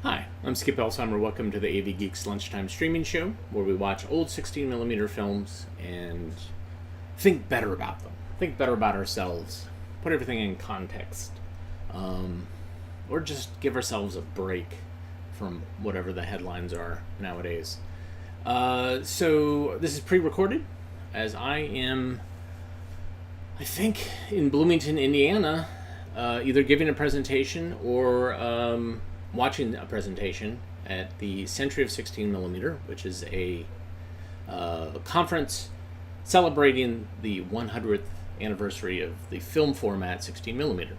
Hi, I'm Skip Elsheimer. Welcome to the AV Geeks Lunchtime streaming show, where we watch old 16mm films and think better about them. Think better about ourselves. Put everything in context. Or just give ourselves a break from whatever the headlines are nowadays. So this is pre-recorded, as I am, I think, in Bloomington, Indiana, either giving a presentation or watching a presentation at the Century of 16mm, which is a conference celebrating the 100th anniversary of the film format 16mm.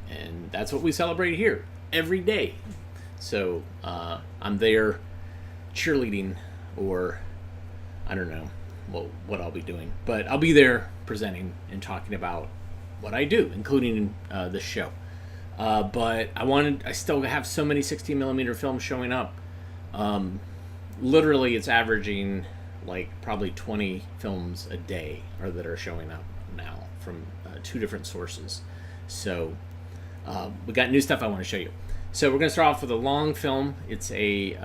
And that's what we celebrate here every day. So I'm there cheerleading, or I don't know what I'll be doing. But I'll be there presenting and talking about what I do, including this show. But I still have so many 16mm films showing up. Literally, it's averaging like probably 20 films a day that are showing up now from two different sources. So we got new stuff I want to show you. So we're going to start off with a long film. It's a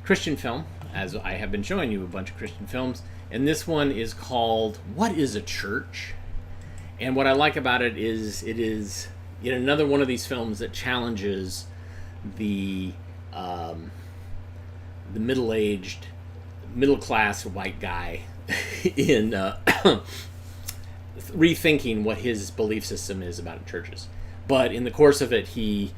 Christian film, as I have been showing you a bunch of Christian films. And this one is called What is a Church? And what I like about it is yet another one of these films that challenges the middle-aged, middle-class white guy in rethinking what his belief system is about churches. But in the course of it, he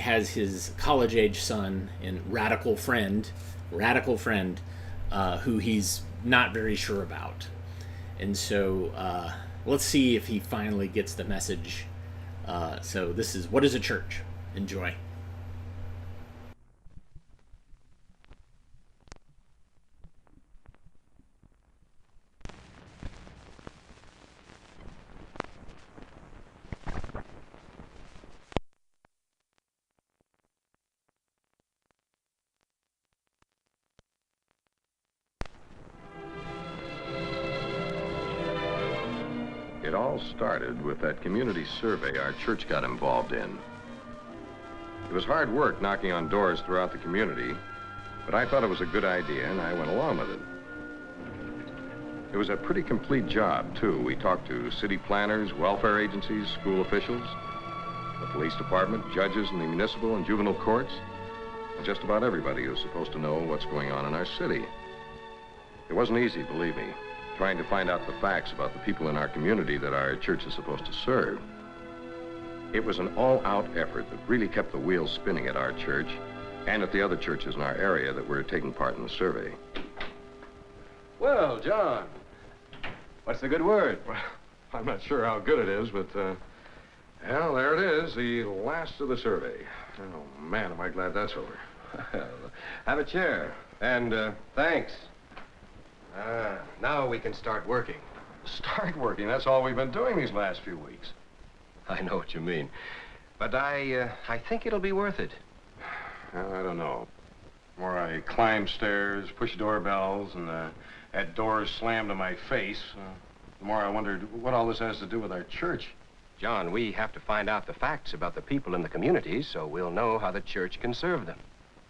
has his college-age son and radical friend, who he's not very sure about. And so let's see if he finally gets the message. So this is What is a Church? Enjoy. It all started with that community survey our church got involved in. It was hard work knocking on doors throughout the community, but I thought it was a good idea and I went along with it. It was a pretty complete job, too. We talked to city planners, welfare agencies, school officials, the police department, judges in the municipal and juvenile courts, and just about everybody who's supposed to know what's going on in our city. It wasn't easy, believe me, trying to find out the facts about the people in our community that our church is supposed to serve. It was an all-out effort that really kept the wheels spinning at our church and at the other churches in our area that were taking part in the survey. Well, John, what's the good word? Well, I'm not sure how good it is, but, well, there it is, the last of the survey. Oh, man, am I glad that's over. Have a chair, and thanks. Now we can start working. Start working? That's all we've been doing these last few weeks. I know what you mean. But I think it'll be worth it. Well, I don't know. The more I climb stairs, push doorbells, and had doors slammed in my face, the more I wondered what all this has to do with our church. John, we have to find out the facts about the people in the community so we'll know how the church can serve them.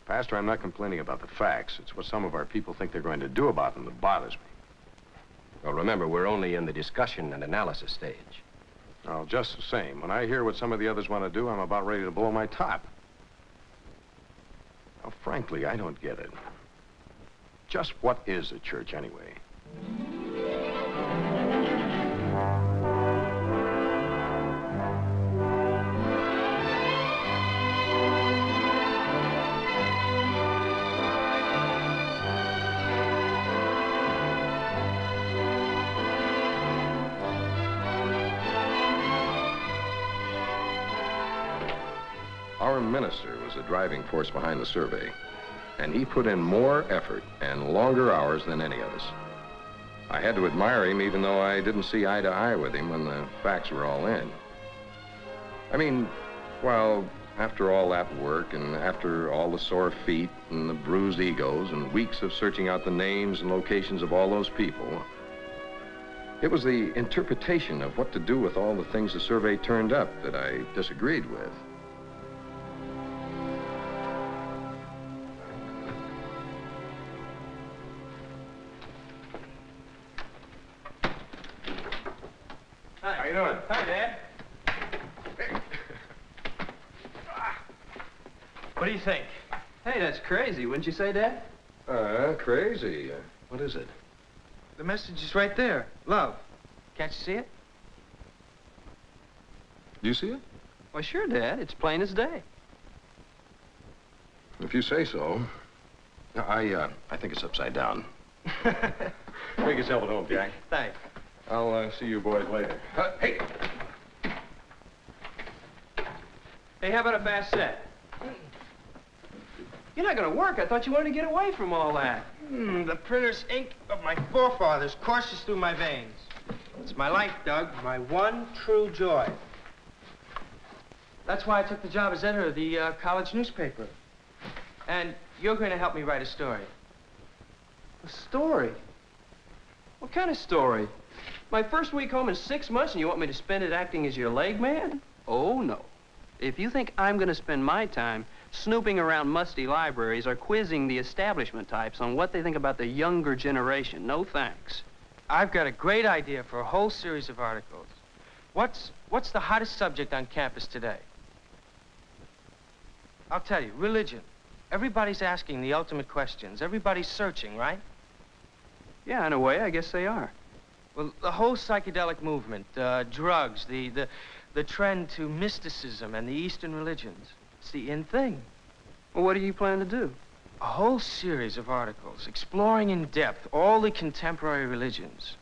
Pastor, I'm not complaining about the facts. It's what some of our people think they're going to do about them that bothers me. Well, remember, we're only in the discussion and analysis stage. Well, just the same, when I hear what some of the others want to do, I'm about ready to blow my top. Now, frankly, I don't get it. Just what is a church, anyway? Our minister was the driving force behind the survey, and he put in more effort and longer hours than any of us. I had to admire him even though I didn't see eye to eye with him when the facts were all in. I mean, well, after all that work and after all the sore feet and the bruised egos and weeks of searching out the names and locations of all those people, it was the interpretation of what to do with all the things the survey turned up that I disagreed with. Hi, Dad. What do you think? Hey, that's crazy, wouldn't you say, Dad? Crazy. What is it? The message is right there. Love. Can't you see it? Do you see it? Well, sure, Dad. It's plain as day. If you say so. I think it's upside down. Make yourself at home, Jack. Thanks. I'll see you boys later. Hey! Hey, how about a fast set? You're not gonna work. I thought you wanted to get away from all that. The printer's ink of my forefathers courses through my veins. It's my life, Doug. My one true joy. That's why I took the job as editor of the college newspaper. And you're going to help me write a story. A story? What kind of story? My first week home in 6 months and you want me to spend it acting as your leg man? Oh, no. If you think I'm going to spend my time snooping around musty libraries or quizzing the establishment types on what they think about the younger generation, no thanks. I've got a great idea for a whole series of articles. What's the hottest subject on campus today? I'll tell you, religion. Everybody's asking the ultimate questions. Everybody's searching, right? Yeah, in a way, I guess they are. Well, the whole psychedelic movement, drugs, the trend to mysticism and the Eastern religions. It's the in thing. Well, what do you plan to do? A whole series of articles exploring in depth all the contemporary religions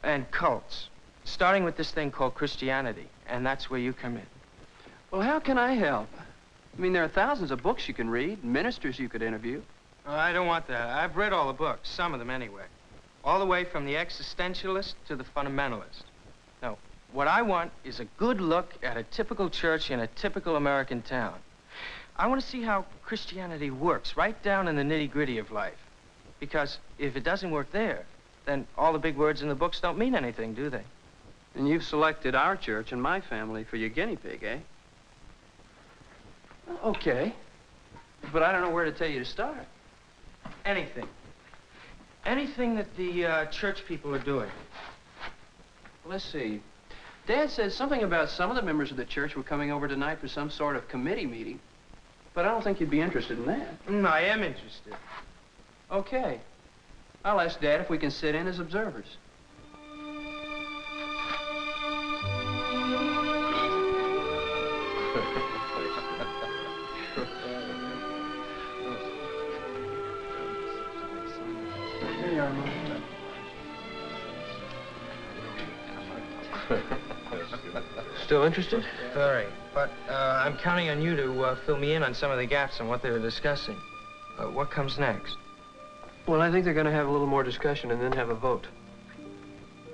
and cults, starting with this thing called Christianity, and that's where you come in. Well, how can I help? I mean, there are thousands of books you can read, ministers you could interview. Oh, I don't want that. I've read all the books, some of them anyway. All the way from the existentialist to the fundamentalist. No, what I want is a good look at a typical church in a typical American town. I want to see how Christianity works right down in the nitty-gritty of life. Because if it doesn't work there, then all the big words in the books don't mean anything, do they? And you've selected our church and my family for your guinea pig, eh? Well, okay. But I don't know where to tell you to start. Anything. Anything that the church people are doing. Let's see. Dad said something about some of the members of the church were coming over tonight for some sort of committee meeting. But I don't think you'd be interested in that. I am interested. Okay. I'll ask Dad if we can sit in as observers. Here you are, Mom. Still interested? Very. But I'm counting on you to fill me in on some of the gaps on what they were discussing. What comes next? Well, I think they're going to have a little more discussion and then have a vote.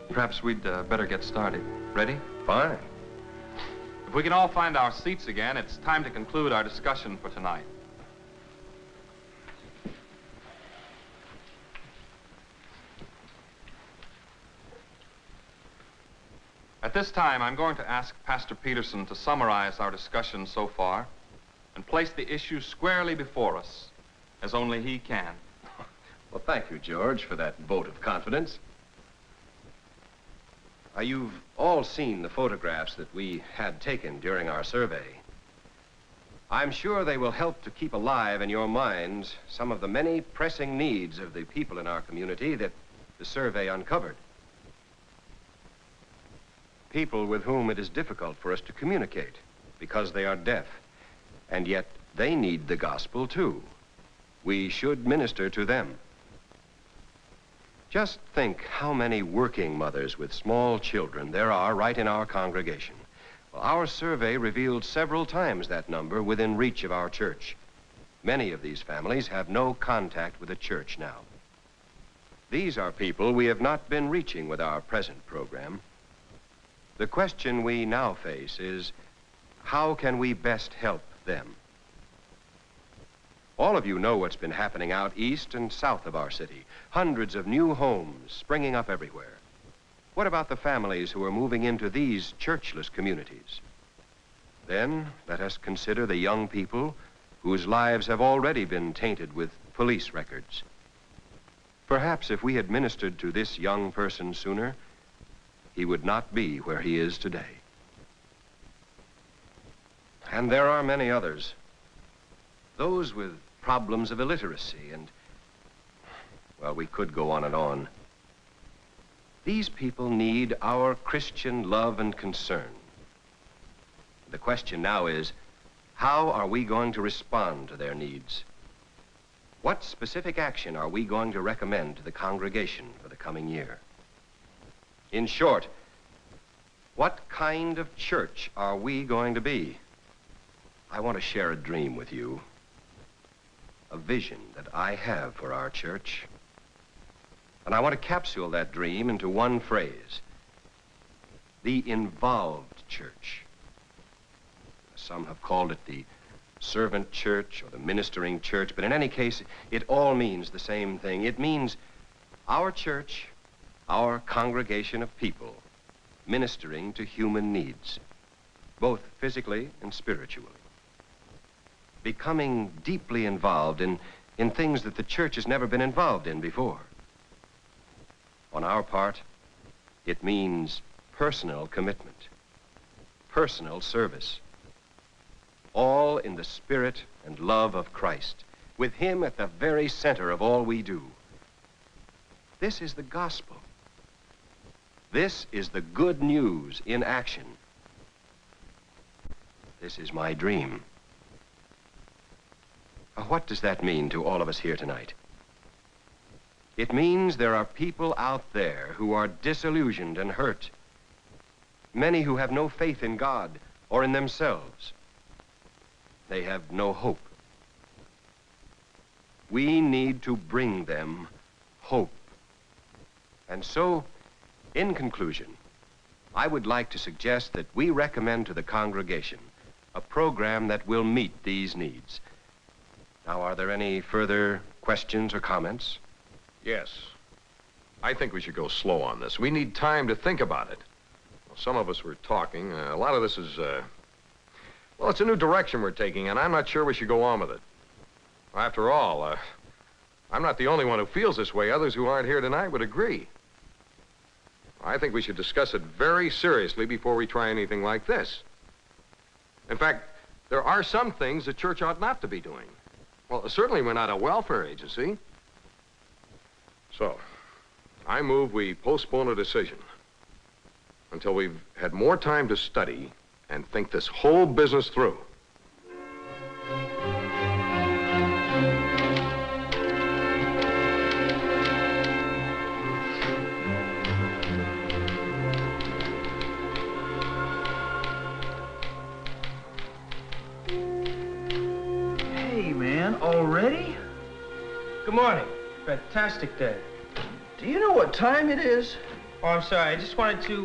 Perhaps we'd better get started. Ready? Fine. If we can all find our seats again, it's time to conclude our discussion for tonight. At this time, I'm going to ask Pastor Peterson to summarize our discussion so far and place the issue squarely before us, as only he can. Well, thank you, George, for that vote of confidence. You've all seen the photographs that we had taken during our survey. I'm sure they will help to keep alive in your minds some of the many pressing needs of the people in our community that the survey uncovered. People with whom it is difficult for us to communicate because they are deaf, and yet they need the gospel too. We should minister to them. Just think how many working mothers with small children there are right in our congregation. Well, our survey revealed several times that number within reach of our church. Many of these families have no contact with the church now. These are people we have not been reaching with our present program. The question we now face is, how can we best help them? All of you know what's been happening out east and south of our city. Hundreds of new homes springing up everywhere. What about the families who are moving into these churchless communities? Then let us consider the young people whose lives have already been tainted with police records. Perhaps if we had ministered to this young person sooner, he would not be where he is today. And there are many others. Those with problems of illiteracy and, well, we could go on and on. These people need our Christian love and concern. The question now is, how are we going to respond to their needs? What specific action are we going to recommend to the congregation for the coming year? In short, what kind of church are we going to be? I want to share a dream with you, a vision that I have for our church. And I want to capsule that dream into one phrase: the involved church. Some have called it the servant church or the ministering church, but in any case, it all means the same thing. It means our church, our congregation of people, ministering to human needs, both physically and spiritually. Becoming deeply involved in things that the church has never been involved in before. On our part, it means personal commitment, personal service, all in the spirit and love of Christ, with him at the very center of all we do. This is the gospel. This is the good news in action. This is my dream. Now, what does that mean to all of us here tonight? It means there are people out there who are disillusioned and hurt. Many who have no faith in God or in themselves. They have no hope. We need to bring them hope. And so, in conclusion, I would like to suggest that we recommend to the congregation a program that will meet these needs. Now, are there any further questions or comments? Yes. I think we should go slow on this. We need time to think about it. Well, some of us were talking. A lot of this is, well, it's a new direction we're taking, and I'm not sure we should go on with it. After all, I'm not the only one who feels this way. Others who aren't here tonight would agree. I think we should discuss it very seriously before we try anything like this. In fact, there are some things the church ought not to be doing. Well, certainly we're not a welfare agency. So, I move we postpone a decision until we've had more time to study and think this whole business through. Hey, man, already? Good morning. Fantastic day. Do you know what time it is? Oh, I'm sorry. I just wanted to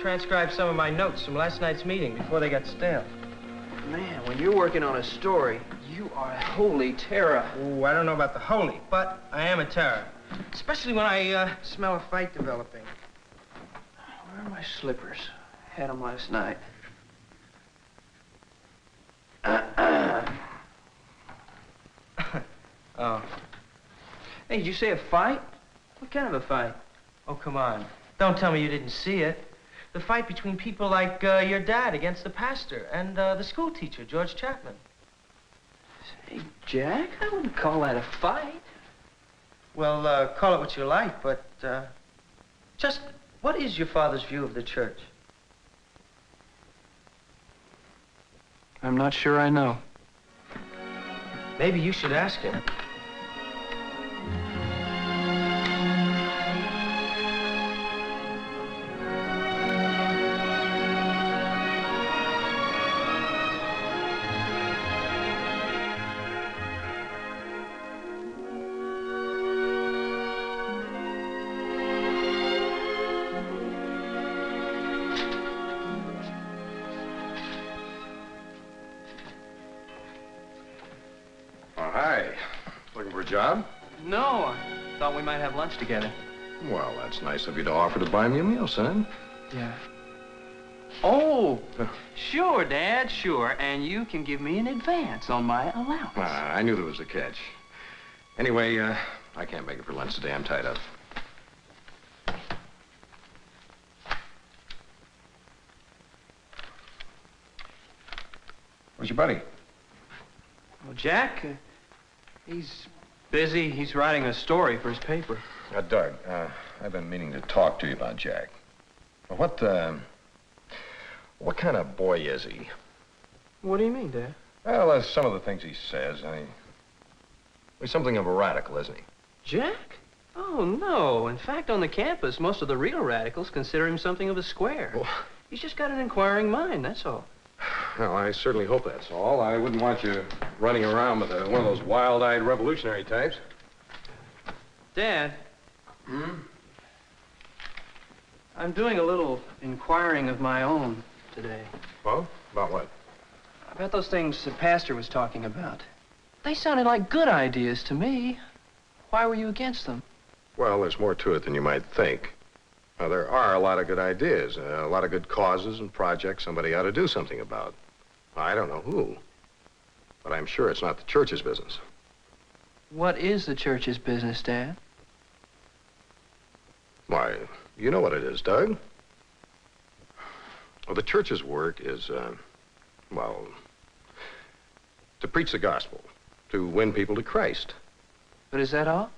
transcribe some of my notes from last night's meeting before they got stale. Man, when you're working on a story, you are a holy terror. Oh, I don't know about the holy, but I am a terror. Especially when I smell a fight developing. Where are my slippers? Had them last night. Oh. Hey, did you say a fight? What kind of a fight? Oh, come on. Don't tell me you didn't see it. The fight between people like your dad against the pastor and the school teacher, George Chapman. Hey, Jack, I wouldn't call that a fight. Well, call it what you like, but just what is your father's view of the church? I'm not sure I know. Maybe you should ask him. Oh, hi. Looking for a job? No, I thought we might have lunch together. Well, that's nice of you to offer to buy me a meal, son. Yeah. Oh, sure, Dad, sure. And you can give me an advance on my allowance. I knew there was a catch. Anyway, I can't make it for lunch today. I'm tied up. Where's your buddy? Well, Jack, he's busy. He's writing a story for his paper. Doug, I've been meaning to talk to you about Jack. What kind of boy is he? What do you mean, Dad? Well, some of the things he says, he's something of a radical, isn't he? Jack? Oh, no. In fact, on the campus, most of the real radicals consider him something of a square. Well, He's just got an inquiring mind, that's all. Well, I certainly hope that's all. I wouldn't want you running around with one of those wild-eyed revolutionary types. Dad? I'm doing a little inquiring of my own today. Well, about what? About those things the pastor was talking about. They sounded like good ideas to me. Why were you against them? Well, there's more to it than you might think. Now, there are a lot of good ideas, a lot of good causes and projects somebody ought to do something about. I don't know who, but I'm sure it's not the church's business. What is the church's business, Dad? Why, you know what it is, Doug. Well, the church's work is, well, to preach the gospel, to win people to Christ. But is that all?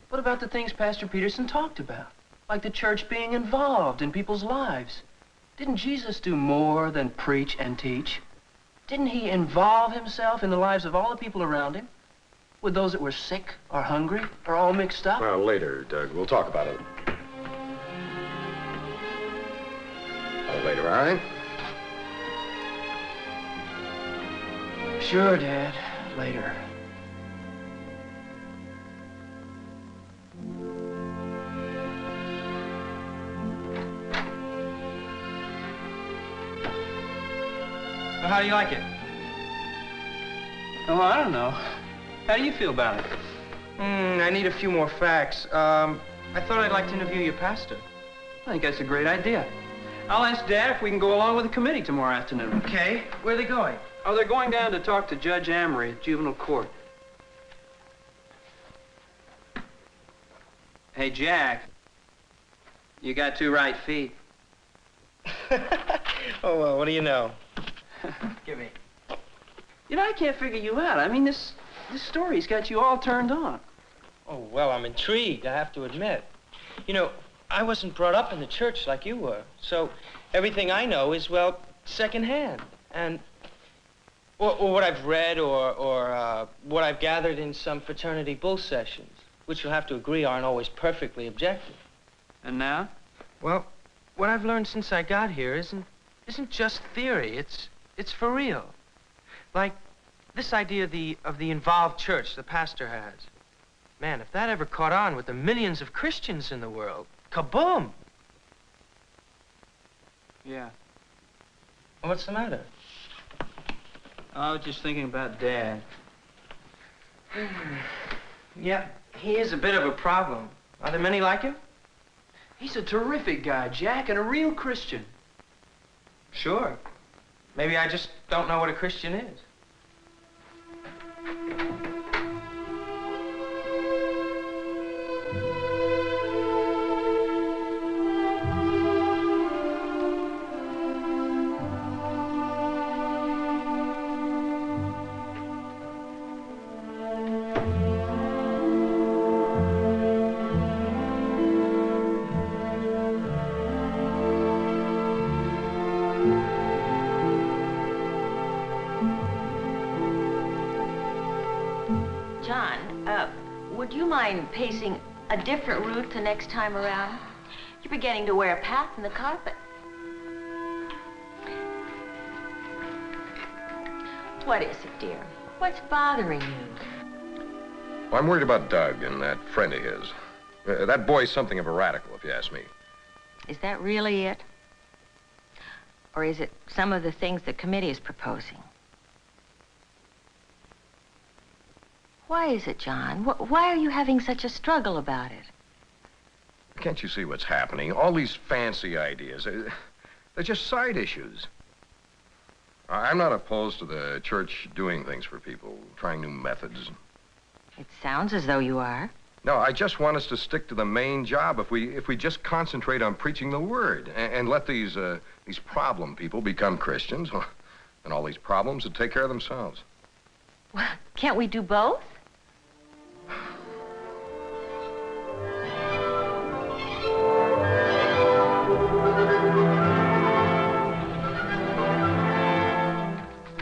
What about the things Pastor Peterson talked about? Like the church being involved in people's lives. Didn't Jesus do more than preach and teach? Didn't he involve himself in the lives of all the people around him? With those that were sick or hungry or all mixed up? Well, later, Doug. We'll talk about it. Later, all right? Sure, Dad. Later. So how do you like it? Oh, I don't know. How do you feel about it? I need a few more facts. I thought I'd like to interview your pastor. I think that's a great idea. I'll ask Dad if we can go along with the committee tomorrow afternoon. Okay. Where are they going? Oh, they're going down to talk to Judge Amory at juvenile court. Hey, Jack. You got 2 right feet. Oh, well, what do you know? Give me. You know, I can't figure you out. I mean, this story's got you all turned on. Oh, well, I'm intrigued, I have to admit. You know, I wasn't brought up in the church like you were, so everything I know is, well, secondhand. And or what I've read or what I've gathered in some fraternity bull sessions, which you'll have to agree aren't always perfectly objective. And now? Well, what I've learned since I got here isn't just theory. It's for real. Like this idea of the involved church the pastor has. Man, if that ever caught on with the millions of Christians in the world, kaboom! Yeah. Well, what's the matter? I was just thinking about Dad. Yeah, he is a bit of a problem. Are there many like him? He's a terrific guy, Jack, and a real Christian. Sure. Maybe I just don't know what a Christian is. Would you mind pacing a different route the next time around? You're beginning to wear a path in the carpet. What is it, dear? What's bothering you? Well, I'm worried about Doug and that friend of his. That boy's something of a radical, if you ask me. Is that really it? Or is it some of the things the committee is proposing? Why is it, John? Why are you having such a struggle about it? Can't you see what's happening? All these fancy ideas, they're just side issues. I'm not opposed to the church doing things for people, trying new methods. It sounds as though you are. No, I just want us to stick to the main job. If we just concentrate on preaching the word and let these problem people become Christians, well, And all these problems would take care of themselves. Well, can't we do both?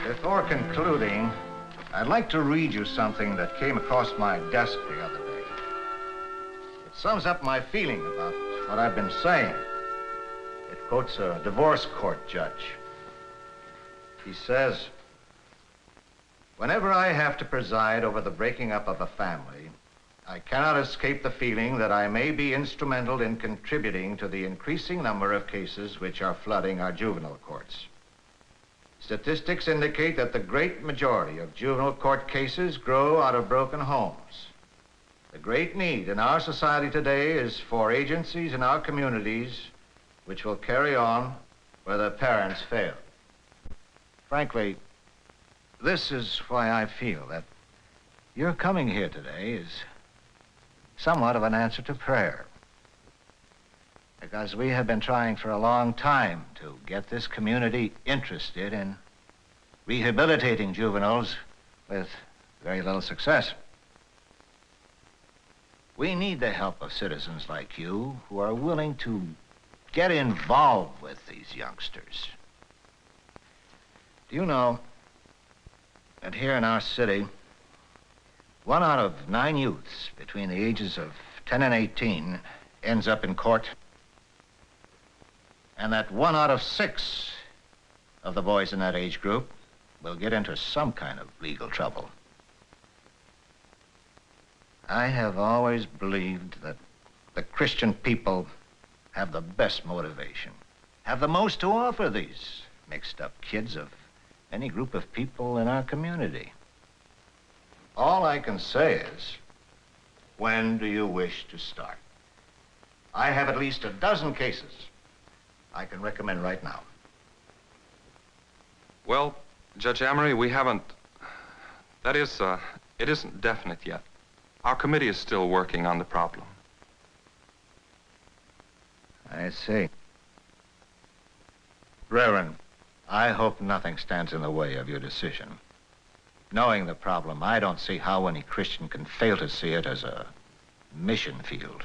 Before concluding, I'd like to read you something that came across my desk the other day. It sums up my feeling about what I've been saying. It quotes a divorce court judge. He says, "Whenever I have to preside over the breaking up of a family, I cannot escape the feeling that I may be instrumental in contributing to the increasing number of cases which are flooding our juvenile courts. Statistics indicate that the great majority of juvenile court cases grow out of broken homes. The great need in our society today is for agencies in our communities which will carry on where the parents fail." Frankly, this is why I feel that your coming here today is somewhat of an answer to prayer. Because we have been trying for a long time to get this community interested in rehabilitating juveniles with very little success. We need the help of citizens like you who are willing to get involved with these youngsters. Do you know that here in our city, 1 out of 9 youths between the ages of 10 and 18 ends up in court? And that 1 out of 6 of the boys in that age group will get into some kind of legal trouble. I have always believed that the Christian people have the best motivation, have the most to offer these mixed up kids of any group of people in our community. All I can say is, when do you wish to start? I have at least a dozen cases I can recommend right now. Well, Judge Amory, we haven't... That is, it isn't definite yet. Our committee is still working on the problem. I see. Reverend, I hope nothing stands in the way of your decision. Knowing the problem, I don't see how any Christian can fail to see it as a mission field.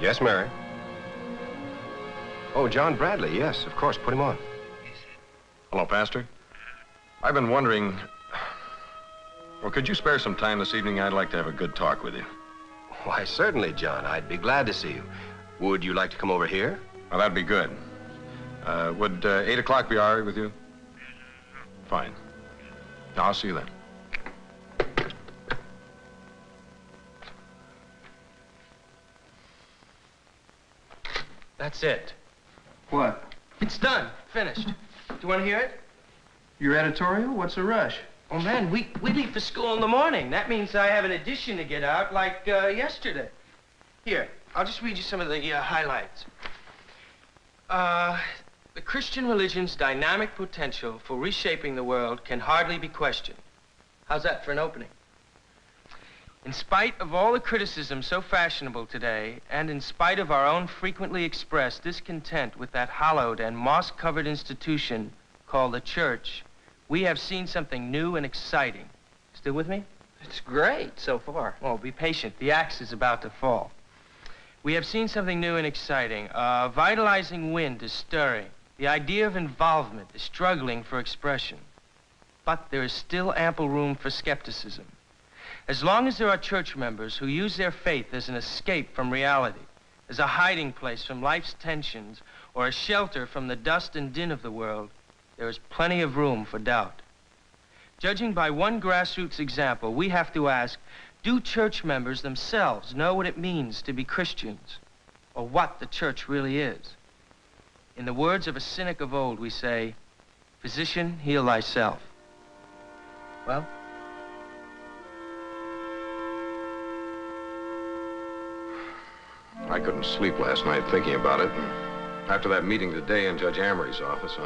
Yes, Mary? Oh, John Bradley, yes, of course, put him on. Hello, Pastor. I've been wondering, well, could you spare some time this evening? I'd like to have a good talk with you. Why, certainly, John. I'd be glad to see you. Would you like to come over here? Well, that'd be good. Would 8 o'clock be all right with you? Fine. I'll see you then. That's it. What? It's done. Finished. Do you want to hear it? Your editorial? What's the rush? Oh, man, we leave for school in the morning. That means I have an edition to get out like yesterday. Here, I'll just read you some of the highlights. The Christian religion's dynamic potential for reshaping the world can hardly be questioned. How's that for an opening? In spite of all the criticism so fashionable today, and in spite of our own frequently expressed discontent with that hallowed and moss-covered institution called the church, we have seen something new and exciting. Still with me? It's great so far. Oh, be patient. The axe is about to fall. We have seen something new and exciting. A vitalizing wind is stirring. The idea of involvement is struggling for expression. But there is still ample room for skepticism. As long as there are church members who use their faith as an escape from reality, as a hiding place from life's tensions, or a shelter from the dust and din of the world, there is plenty of room for doubt. Judging by one grassroots example, we have to ask, do church members themselves know what it means to be Christians, or what the church really is? In the words of a cynic of old, we say, "Physician, heal thyself." Well? I couldn't sleep last night thinking about it. And after that meeting today in Judge Amory's office,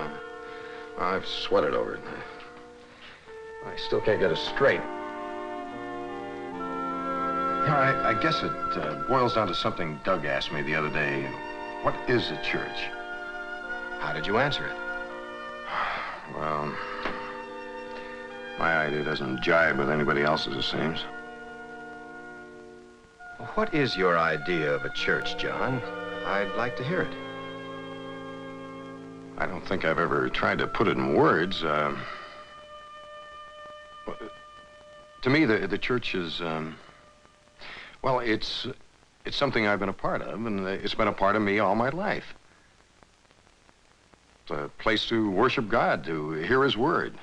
I've sweated over it. I still can't get it straight. Yeah, I guess it boils down to something Doug asked me the other day. What is a church? How did you answer it? Well, my idea doesn't jibe with anybody else's, it seems. Well, what is your idea of a church, John? I'd like to hear it. I don't think I've ever tried to put it in words. To me, the church is, well, it's something I've been a part of, and it's been a part of me all my life. It's a place to worship God, to hear His word.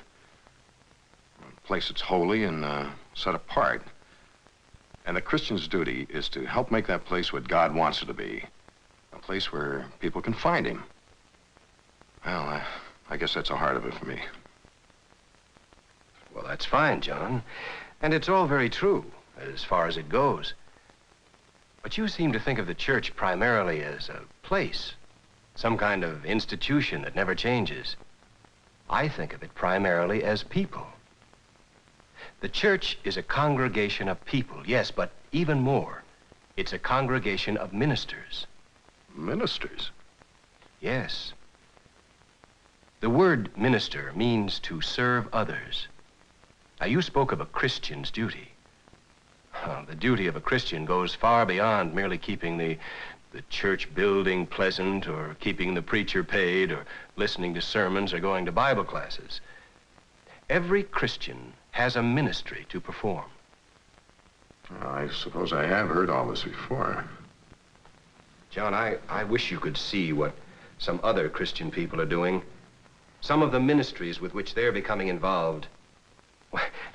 A place that's holy and set apart. And the Christian's duty is to help make that place what God wants it to be. A place where people can find Him. Well, I guess that's the heart of it for me. Well, that's fine, John. And it's all very true, as far as it goes. But you seem to think of the church primarily as a place, some kind of institution that never changes. I think of it primarily as people. The church is a congregation of people, yes, but even more, it's a congregation of ministers. Ministers? Yes. The word minister means to serve others. Now, you spoke of a Christian's duty. The duty of a Christian goes far beyond merely keeping the church building pleasant, or keeping the preacher paid, or listening to sermons, or going to Bible classes. Every Christian has a ministry to perform. Well, I suppose I have heard all this before. John, I wish you could see what some other Christian people are doing. Some of the ministries with which they're becoming involved.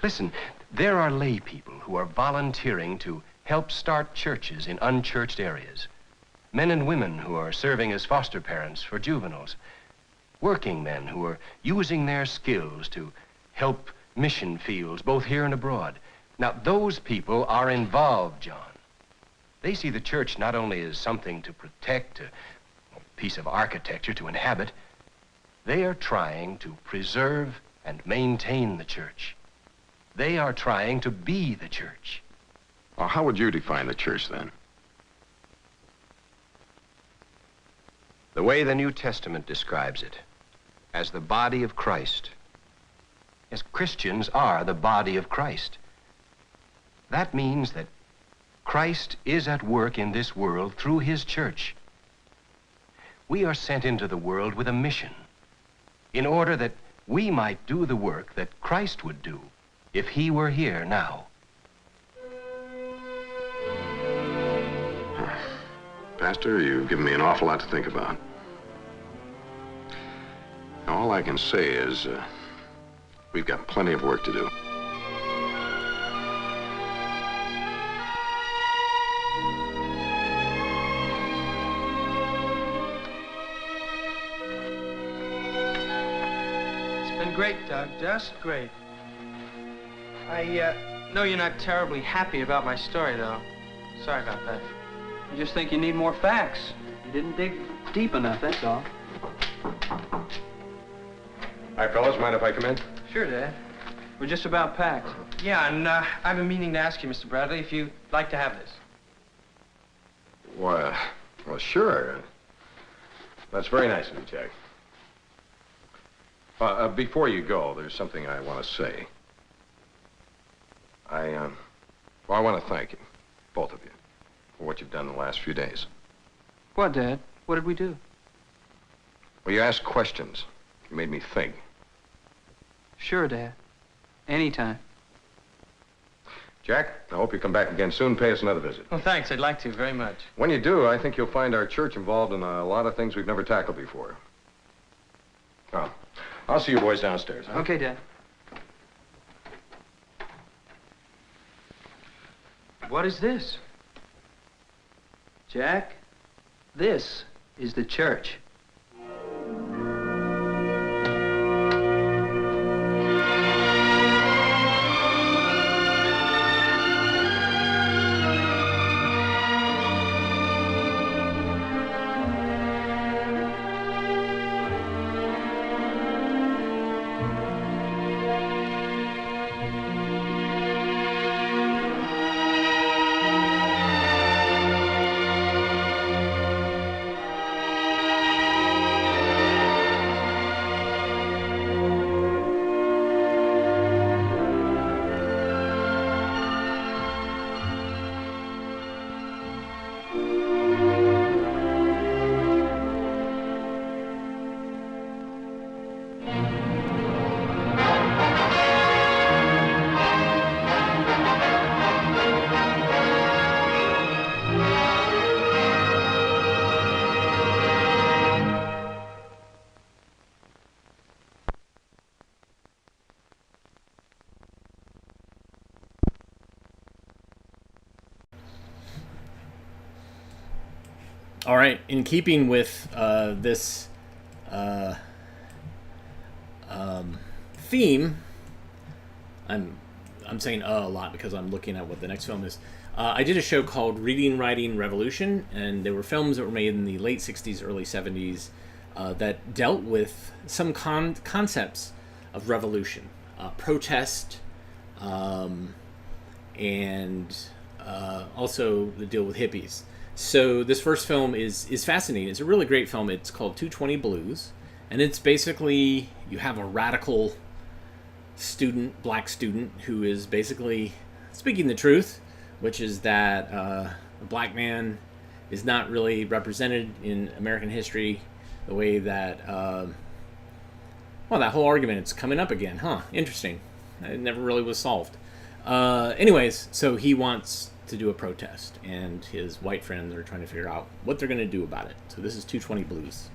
Listen, there are lay people who are volunteering to help start churches in unchurched areas. Men and women who are serving as foster parents for juveniles. Working men who are using their skills to help mission fields, both here and abroad. Now, those people are involved, John. They see the church not only as something to protect, a piece of architecture to inhabit. They are trying to preserve and maintain the church. They are trying to be the church. Well, how would you define the church, then? The way the New Testament describes it, as the body of Christ. As Christians are the body of Christ. That means that Christ is at work in this world through His church. We are sent into the world with a mission, in order that we might do the work that Christ would do if He were here now. Pastor, you've given me an awful lot to think about. Now, all I can say is, we've got plenty of work to do. It's been great, Doug, just great. I know you're not terribly happy about my story, though. Sorry about that. I just think you need more facts. You didn't dig deep enough, that's all. Hi, fellas, mind if I come in? Sure, Dad. We're just about packed. Yeah, and I've been meaning to ask you, Mr. Bradley, if you'd like to have this. Well, sure. That's very nice of you, Jack. Before you go, there's something I want to say. I want to thank you, both of you, for what you've done in the last few days. What, Dad? What did we do? Well, you asked questions. You made me think. Sure, Dad. Anytime. Jack, I hope you come back again soon. Pay us another visit. Well, thanks. I'd like to very much. When you do, I think you'll find our church involved in a lot of things we've never tackled before. Well, I'll see you boys downstairs, huh? Okay, Dad. What is this? Jack, this is the church. All right, in keeping with this theme, I'm saying a lot because I'm looking at what the next film is. I did a show called Reading, Writing, Revolution, and there were films that were made in the late 60s, early 70s that dealt with some concepts of revolution, protest, and also the deal with hippies. So this first film is fascinating. It's a really great film. It's called 220 Blues, and it's basically you have a radical student, black student, who is basically speaking the truth, which is that a black man is not really represented in American history the way that, well, that whole argument, it's coming up again, huh? Interesting. It never really was solved. Anyways, so he wants to do a protest, and his white friends are trying to figure out what they're going to do about it. So this is 220 Blues.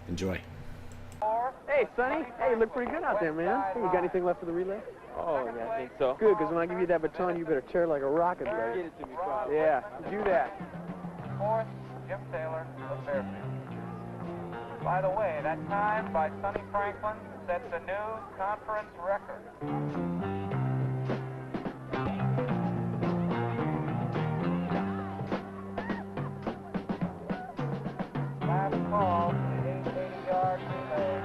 Enjoy. Hey, Sonny. Hey, you look pretty good out there, man. Hey, you got anything left for the relay? Oh, yeah, I think so. Good, because when I give you that baton, you better tear like a rocket, buddy. Get it to me, Bob. Yeah, do that. Fourth, Jim Taylor of Fairfield. By the way, that time by Sonny Franklin sets a new conference record. Last call, the 880-yard relay.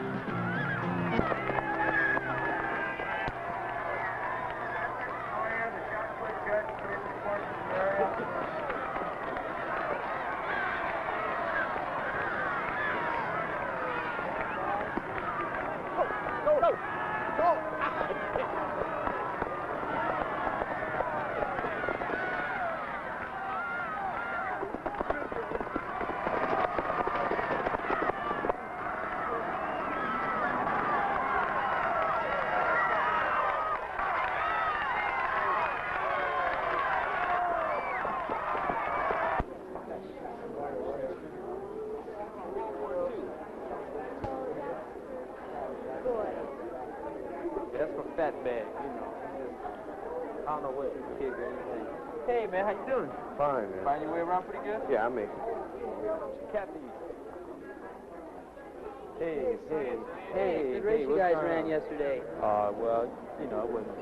That's for fat bag, you know. I don't know what you kick or anything. Hey, man, how you doing? Fine, man. Find your way around pretty good? Yeah, I make it. Kathy. Hey, Good race you guys ran yesterday. Well, you know, it wasn't.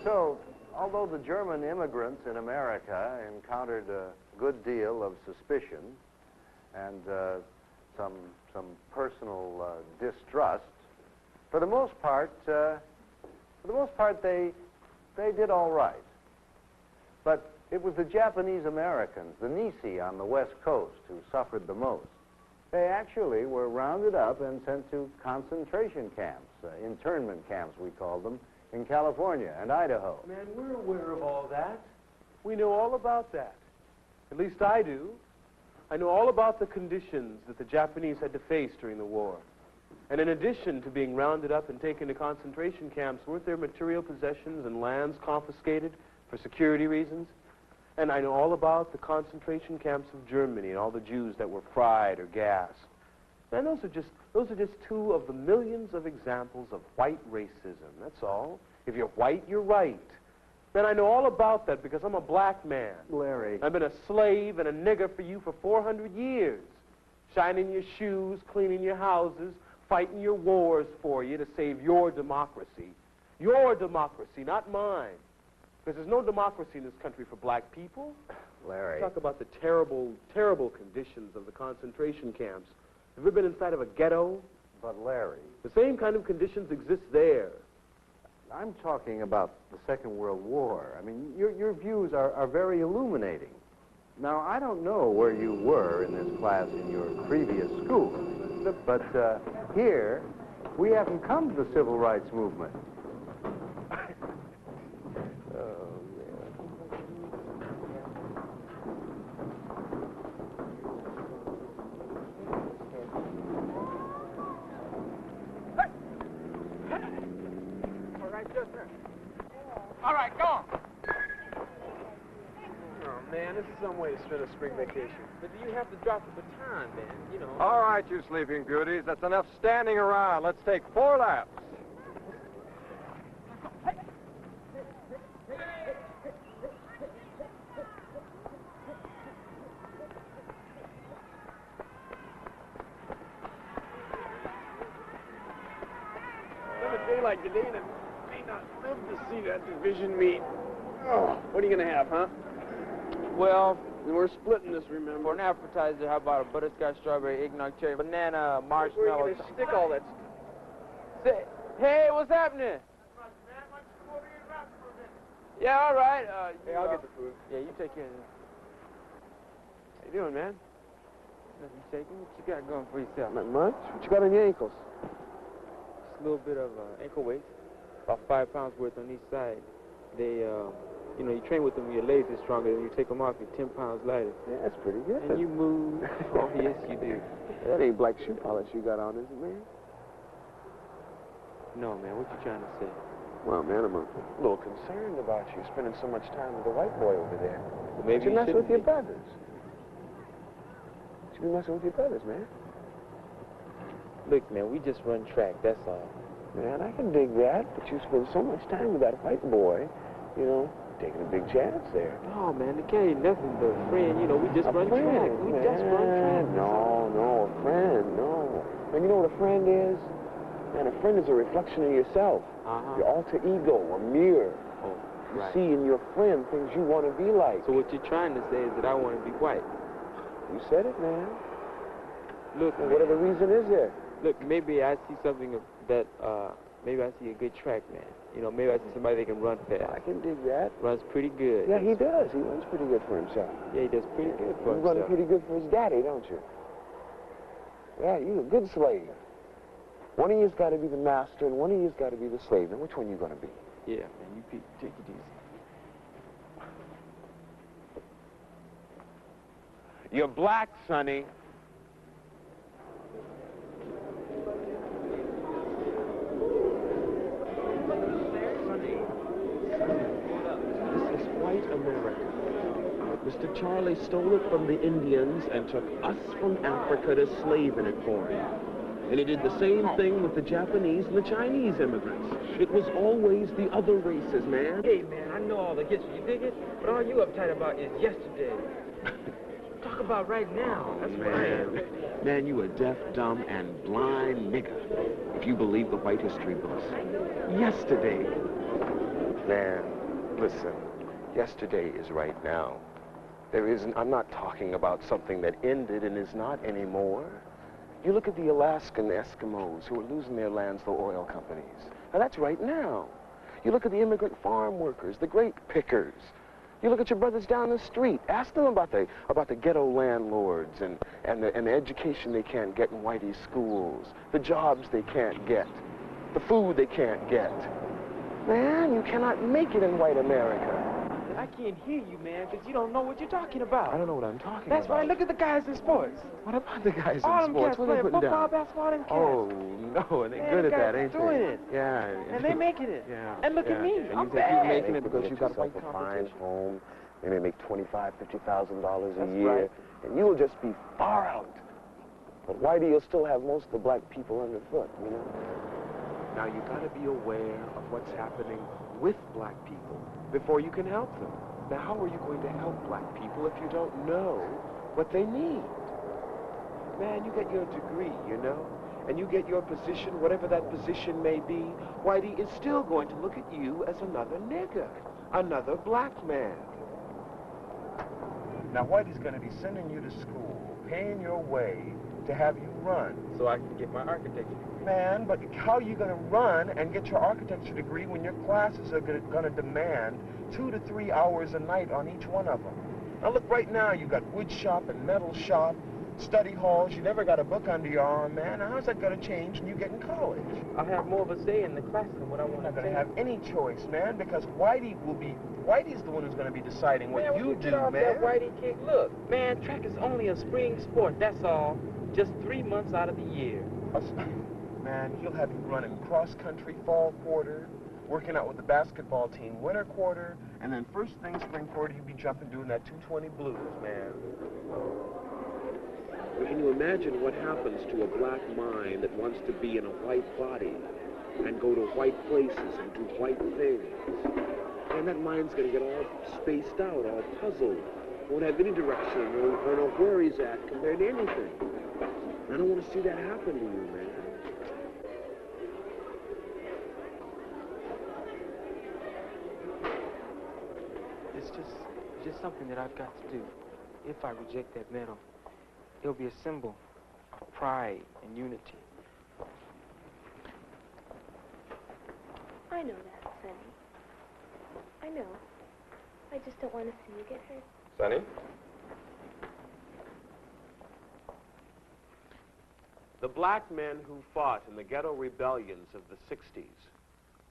So, although the German immigrants in America encountered a good deal of suspicion and some personal distrust, for the most part, they did all right. But it was the Japanese Americans, the Nisi on the West Coast, who suffered the most. They actually were rounded up and sent to concentration camps, internment camps we called them, in California and Idaho. Man, we're aware of all that. We know all about that. At least I do. I know all about the conditions that the Japanese had to face during the war. And in addition to being rounded up and taken to concentration camps, weren't their material possessions and lands confiscated for security reasons? And I know all about the concentration camps of Germany and all the Jews that were fried or gassed. And those are just two of the millions of examples of white racism, that's all. If you're white, you're right. Man, I know all about that because I'm a black man. Larry. I've been a slave and a nigger for you for 400 years. Shining your shoes, cleaning your houses, fighting your wars for you to save your democracy. Your democracy, not mine. Because there's no democracy in this country for black people. Larry. Talk about the terrible, terrible conditions of the concentration camps. Have you ever been inside of a ghetto? But Larry. The same kind of conditions exist there. I'm talking about the Second World War. I mean, your views are very illuminating. Now, I don't know where you were in this class in your previous school, but here, we haven't come to the civil rights movement. All right, go on. Oh, man, this is some way to spend a spring vacation. But you have to drop the baton, man, you know. All right, you sleeping beauties. That's enough standing around. Let's take 4 laps. like today that may not live to see that division meet. Oh, what are you gonna have, huh? Well, We're splitting this, remember? for an appetizer, how about a butterscotch, strawberry, eggnog, cherry, banana, marshmallow? We're gonna stick all that stuff. Hey, what's happening? Yeah, all right. Hey, I'll get the food. Yeah, you take care of this. How you doing, man? Nothing shaking. What you got going for yourself? Not much. What you got on your ankles? Just a little bit of ankle weights, about 5 pounds worth on each side. They, you know, you train with them, your legs are stronger. When you take them off, you're 10 pounds lighter. Yeah, that's pretty good. And you move. Oh, yes, you do. That ain't black shoe polish you got on, is it, man? No, man, what you trying to say? Well, man, I'm a little concerned about you spending so much time with the white boy over there. Well, maybe you mess with your be. brothers. You be messing with your brothers, man. Look, man, we just run track, that's all. Man, I can dig that, but you spend so much time with that white boy, you know, taking a big chance there. No, man, it can't nothing but a friend. You know, we just run track. We just run track. No, a friend, no. Man, you know what a friend is? Man, a friend is a reflection of yourself. Your alter ego, a mirror. Oh, you right. see in your friend things you want to be like. So what you're trying to say is that I want to be white. You said it, man. Look, Well, what other reason is there? Look, maybe I see something that, maybe I see a good track man. You know, maybe I see somebody that can run fast. I can dig that. Runs pretty good. Yeah, he does. He runs pretty good for himself. Yeah, he does pretty good for You himself. run pretty good for his daddy, don't you? Yeah, you're a good slave. One of you's got to be the master, and one of you's got to be the slave. Now, which one you going to be? Yeah, man, you take it easy. You're black, Sonny. This is white America. Mr. Charlie stole it from the Indians and took us from Africa to slave in it for him. And he did the same thing with the Japanese and the Chinese immigrants. It was always the other races, man. Hey, man, I know all the history, you dig it? But all you uptight about is yesterday. Talk about right now. That's what I am. Man, you a deaf, dumb, and blind nigger if you believe the white history books. Yesterday. Man, listen, yesterday is right now. I'm not talking about something that ended and is not anymore. You look at the Alaskan Eskimos who are losing their lands to oil companies. Now, that's right now. You look at the immigrant farm workers, the grape pickers. You look at your brothers down the street. Ask them about the ghetto landlords and the education they can't get in whitey schools, the jobs they can't get, the food they can't get. Man, you cannot make it in white America. I can't hear you, man, because you don't know what you're talking about. I don't know what I'm talking That's about. right. Look at the guys in sports. What about the guys All in them sports? cats What are they playing putting football, down? basketball, them cats. Oh, no, and they're Man, good the at that, guys ain't doing they? it. Yeah. And they making it. Yeah. And look at me. And I'm you think bad. you're making it because you got a yourself white a fine competition? home, maybe make $25,000, $50,000 a That's year, right. and you'll just be far out. But Whitey, you'll still have most of the black people underfoot, you know? Now, you got to be aware of what's happening with black people before you can help them. Now, how are you going to help black people if you don't know what they need? Man, you get your degree, you know, and you get your position, whatever that position may be, Whitey is still going to look at you as another nigger, another black man. Now, Whitey's going to be sending you to school, paying your way to have you run. So I can get my architecture degree. Man, but how are you going to run and get your architecture degree when your classes are going to demand 2 to 3 hours a night on each one of them? Now look, right now you've got wood shop and metal shop, study halls. You never got a book under your arm, man. Now, how's that going to change when you get in college? I'll have more of a say in the class than what I want You're to not going say. to have any choice, man, because Whitey's the one who's going to be deciding what Man, you get do, off man. that whitey kick. Look, man, track is only a spring sport, that's all. Just 3 months out of the year. Man, he'll have you running cross-country fall quarter, working out with the basketball team winter quarter, and then first thing spring quarter, you'll be jumping doing that 220 blues, man. Well, can you imagine what happens to a black mind that wants to be in a white body and go to white places and do white things? And that mind's going to get all spaced out, all puzzled. Won't have any direction or know where he's at compared to anything. I don't want to see that happen to you, man. it's just something that I've got to do. If I reject that medal, it'll be a symbol of pride and unity. I know that, Sonny. I know. I just don't want to see you get hurt. Sonny? The black men who fought in the ghetto rebellions of the 60s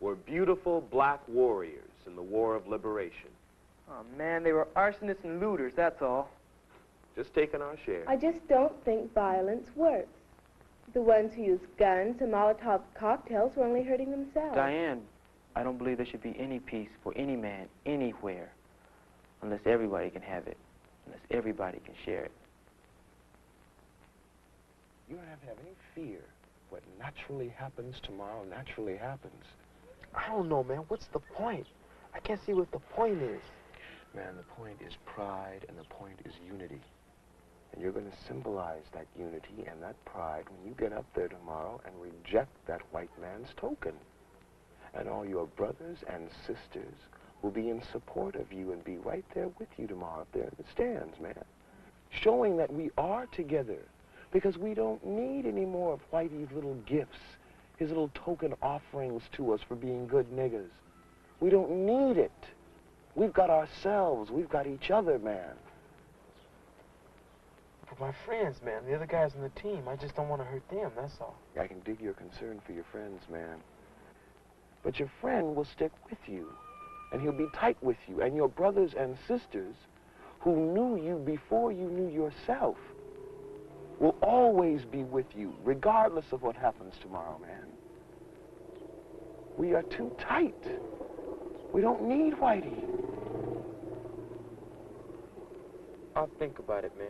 were beautiful black warriors in the War of Liberation. Oh, man, they were arsonists and looters, that's all. Just taking our share. I just don't think violence works. The ones who use guns and Molotov cocktails were only hurting themselves. Diane, I don't believe there should be any peace for any man, anywhere, unless everybody can have it, unless everybody can share it. You don't have to have any fear. What naturally happens tomorrow naturally happens. I don't know, man. What's the point? I can't see what the point is. Man, the point is pride, and the point is unity. And you're going to symbolize that unity and that pride when you get up there tomorrow and reject that white man's token. And all your brothers and sisters will be in support of you and be right there with you tomorrow up there in the stands, man. Showing that we are together, because we don't need any more of Whitey's little gifts, his little token offerings to us for being good niggers. We don't need it. We've got ourselves. We've got each other, man. But my friends, man, the other guys on the team, I just don't want to hurt them, that's all. I can dig your concern for your friends, man. But your friend will stick with you, and he'll be tight with you, and your brothers and sisters who knew you before you knew yourself will always be with you, regardless of what happens tomorrow, man. We are too tight. We don't need Whitey. I'll think about it, man.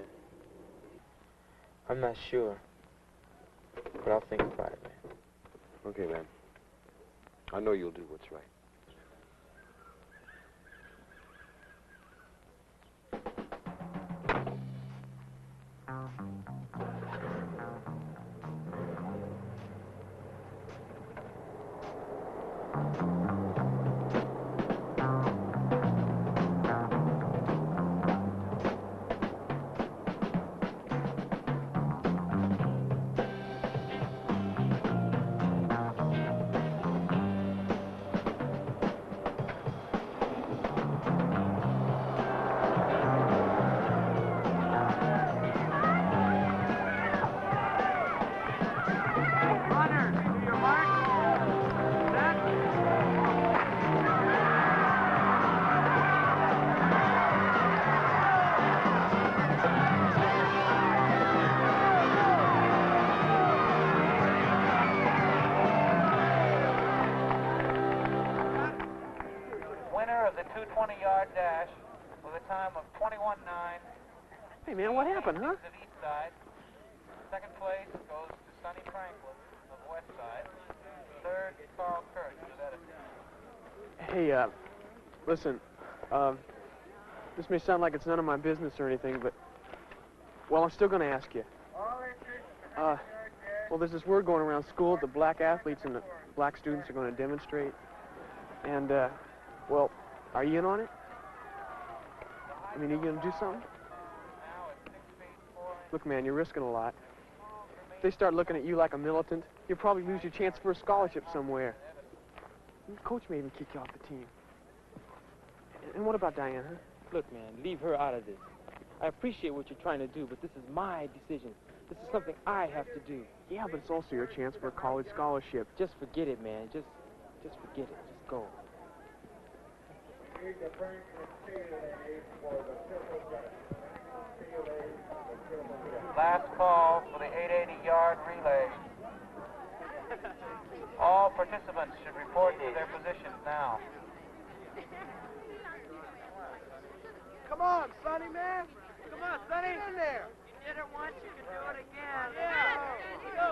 I'm not sure, but I'll think about it, man. Okay, man. I know you'll do what's right. Winner of the 220-yard dash with a time of 21.9. Hey, man, what happened, huh? Of East Side. Second place goes to Sonny Franklin of West Side. Third, Carl Kurtz of Edison. Hey, listen, this may sound like it's none of my business or anything, but, well, I'm still going to ask you. Well, there's this word going around school that black athletes and the black students are going to demonstrate. And, well, are you in on it? I mean, are you going to do something? Look, man, you're risking a lot. If they start looking at you like a militant, you'll probably lose your chance for a scholarship somewhere. Coach may even kick you off the team. And what about Diane, huh? Look, man, leave her out of this. I appreciate what you're trying to do, but this is my decision. This is something I have to do. Yeah, but it's also your chance for a college scholarship. Just forget it, man. Just forget it. Just go. Last call for the 880-yard relay. All participants should report to their positions now. Come on, Sonny, man. Come on, Sonny. Get in there. You did it once, you can do it again. Yeah. Go.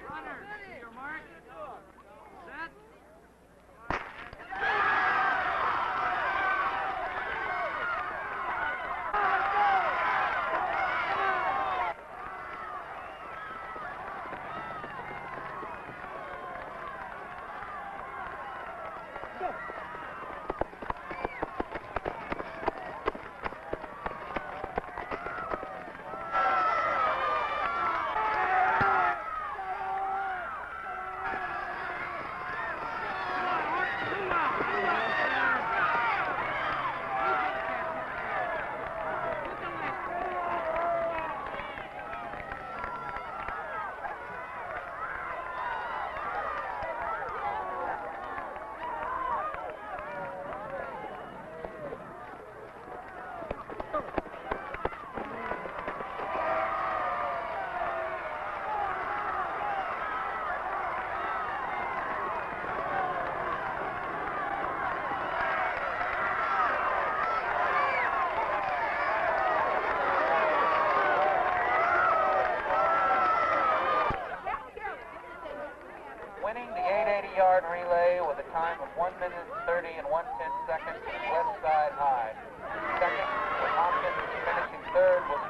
Runner, to your mark. Set.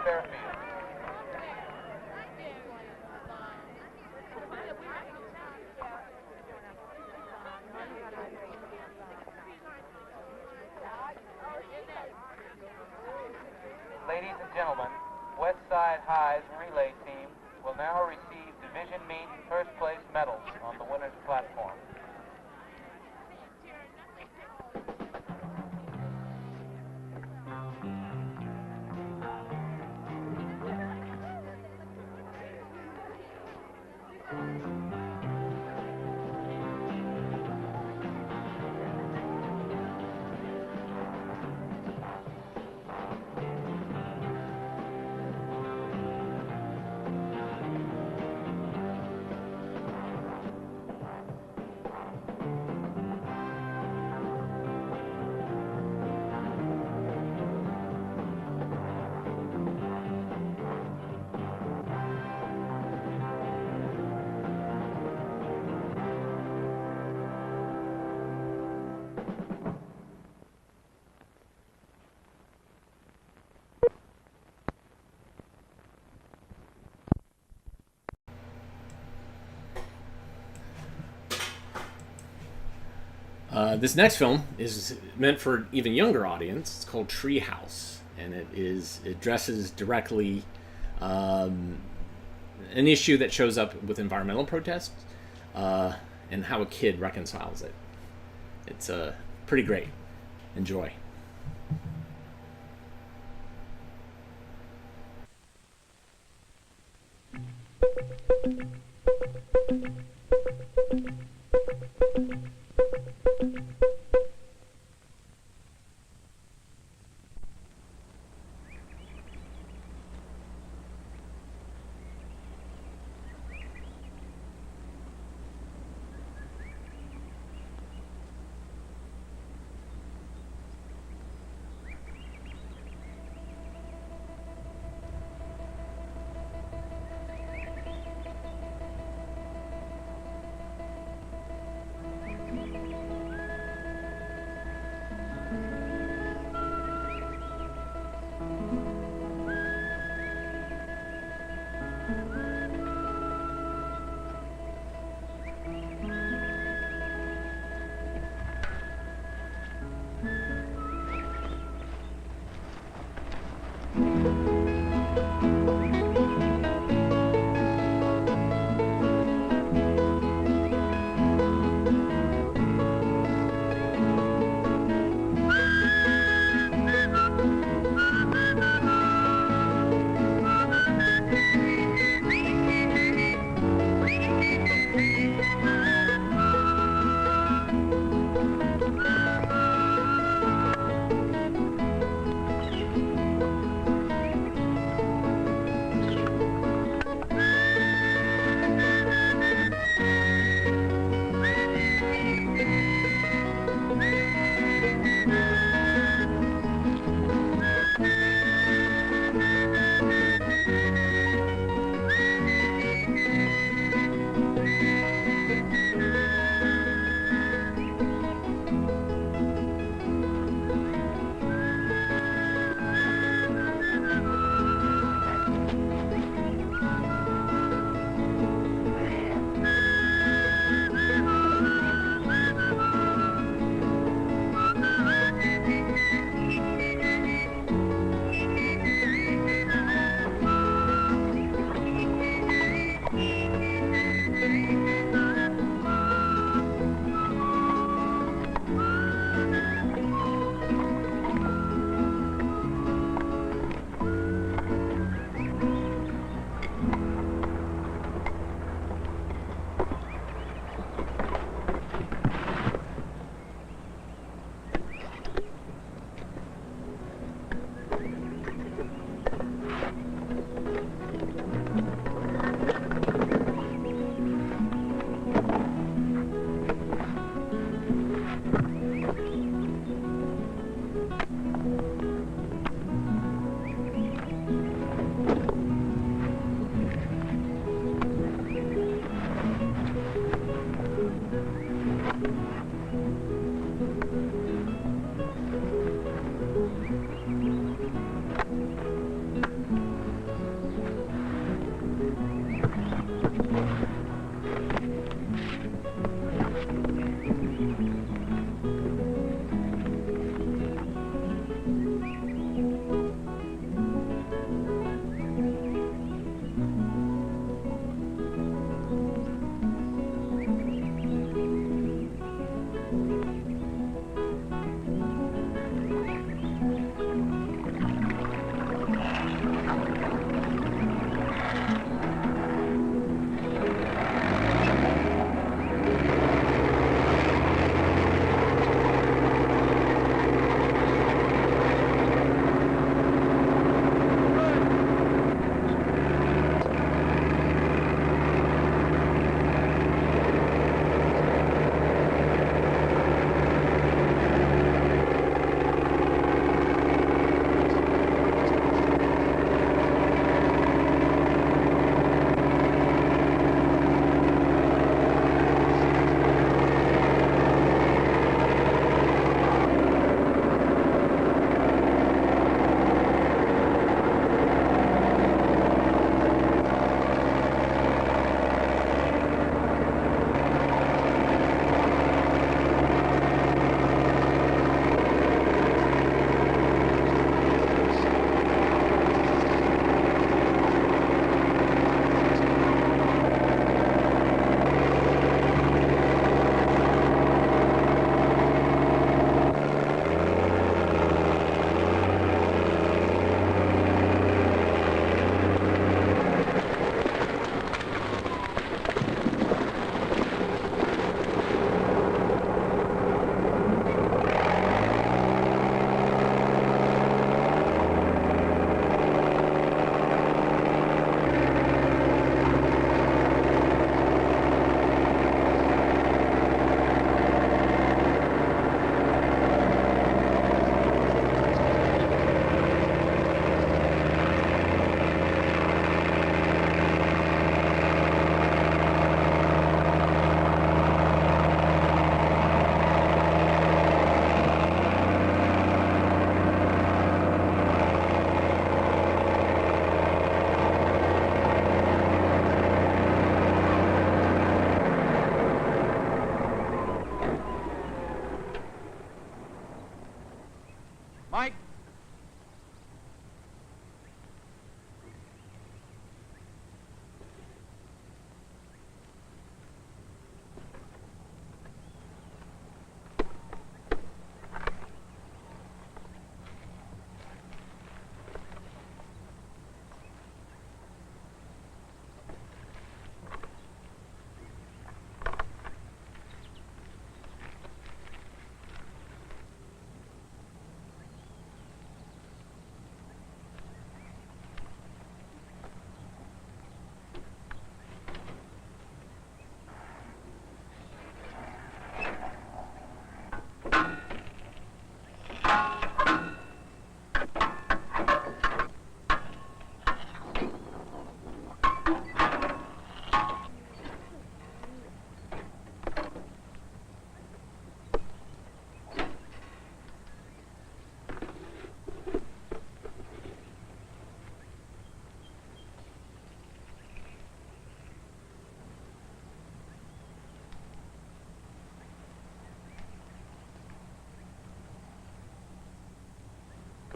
Fairfield. Ladies and gentlemen, West Side High's relay team will now receive Division Meet first place medals on the winner's platform. This next film is meant for an even younger audience. It's called Treehouse, and it addresses directly an issue that shows up with environmental protests and how a kid reconciles it. It's pretty great. Enjoy.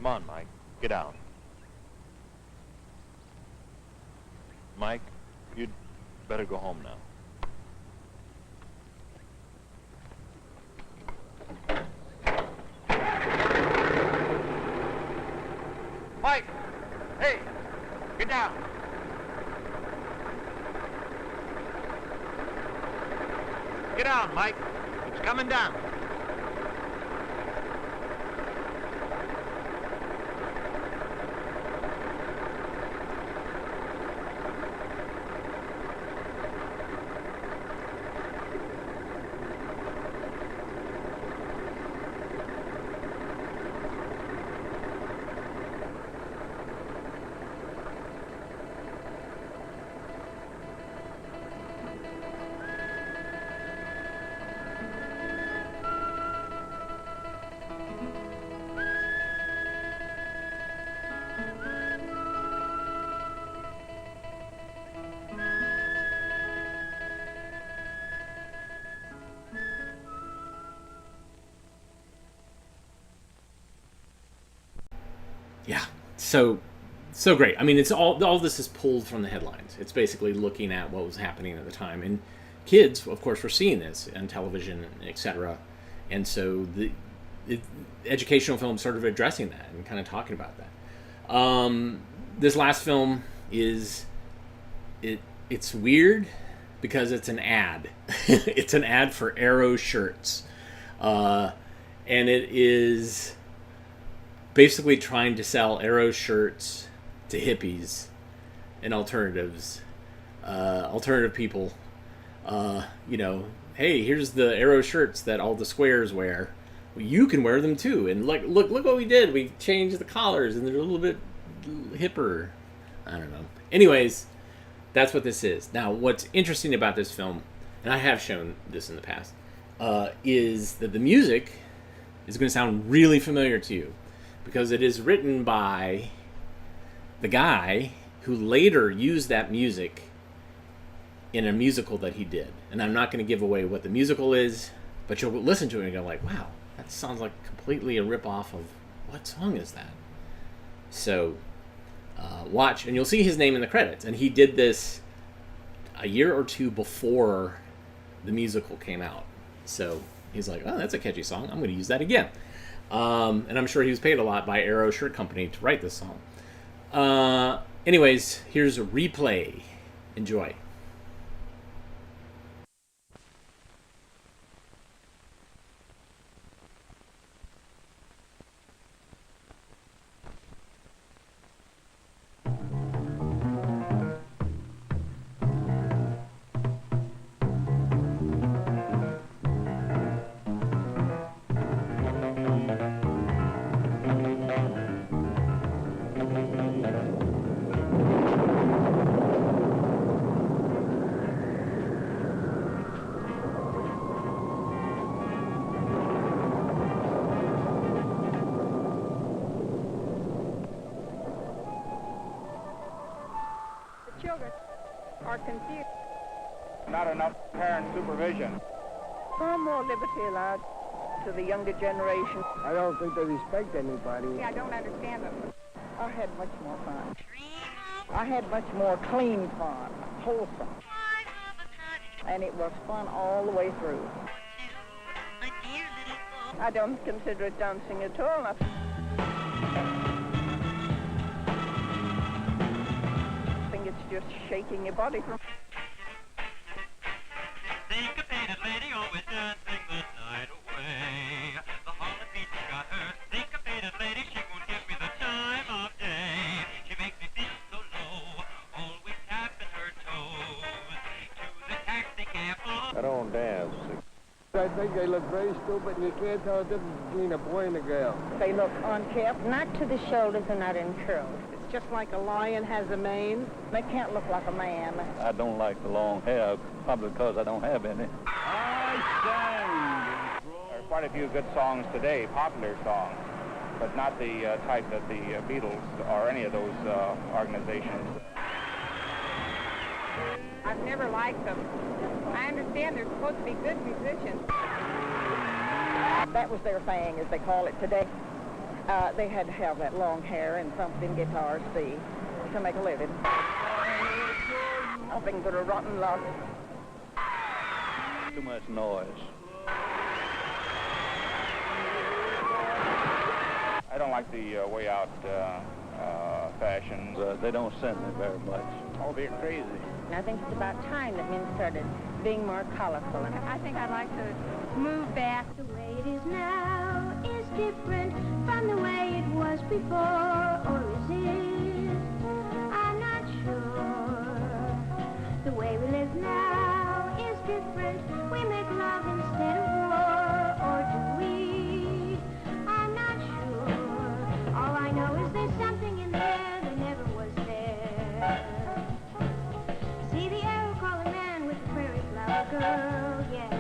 Come on, Mike. Get out. Mike, you'd better go home now. Mike! Hey! Get down! Get down, Mike. It's coming down. Yeah, so great. I mean, it's all this is pulled from the headlines. It's basically looking at what was happening at the time, and kids, of course, were seeing this on television, etc. And so the educational film sort of addressing that and kind of talking about that. This last film it's weird because it's an ad. It's an ad for Arrow shirts, and it is basically trying to sell Arrow shirts to hippies and alternatives, alternative people. Hey, here's the Arrow shirts that all the squares wear. Well, you can wear them too. And look what we did. We changed the collars and they're a little bit hipper. I don't know. Anyways, that's what this is. Now, what's interesting about this film, and I have shown this in the past, is that the music is going to sound really familiar to you, because it is written by the guy who later used that music in a musical that he did. And I'm not going to give away what the musical is, but you'll listen to it and go like, wow, that sounds like completely a rip-off of, what song is that? So watch, and you'll see his name in the credits. And he did this a year or two before the musical came out. So he's like, oh, that's a catchy song. I'm going to use that again. And I'm sure he was paid a lot by Arrow Shirt Company to write this song. Anyways, here's a replay. Enjoy. Children are confused. Not enough parent supervision. Far more liberty allowed to the younger generation. I don't think they respect anybody. Yeah, I don't understand them. I had much more fun. I had much more clean fun, wholesome. And it was fun all the way through. I don't consider it dancing at all. It's just shaking your body from... Syncopated lady always dancing the night away. The Holland Beach got her. Syncopated lady, she won't give me the time of day. She makes me feel so low, always tapping her toes. To the taxi cab. I don't dance. I think they look very stupid, and you can't tell the difference between a boy and a girl. They look unkempt, not to the shoulders and not in curls. It's just like a lion has a mane. They can't look like a man. I don't like the long hair, probably because I don't have any. There are quite a few good songs today, popular songs, but not the type that the Beatles or any of those organizations. I've never liked them. I understand they're supposed to be good musicians. That was their thing, as they call it today. They had to have that long hair and something guitars, see, to make a living. Nothing but a rotten lot. Too much noise. I don't like the way out fashions. They don't send me very much. Oh, they're crazy. I think it's about time that men started being more colorful. And I think I'd like to move back. The way it is now is different from the way it was before, or is it? I'm not sure. The way we live now is different. We make love instead of war, or do we? I'm not sure. All I know is there's something in there that never was there. See the arrow call a man with the prairie flower girl, yeah.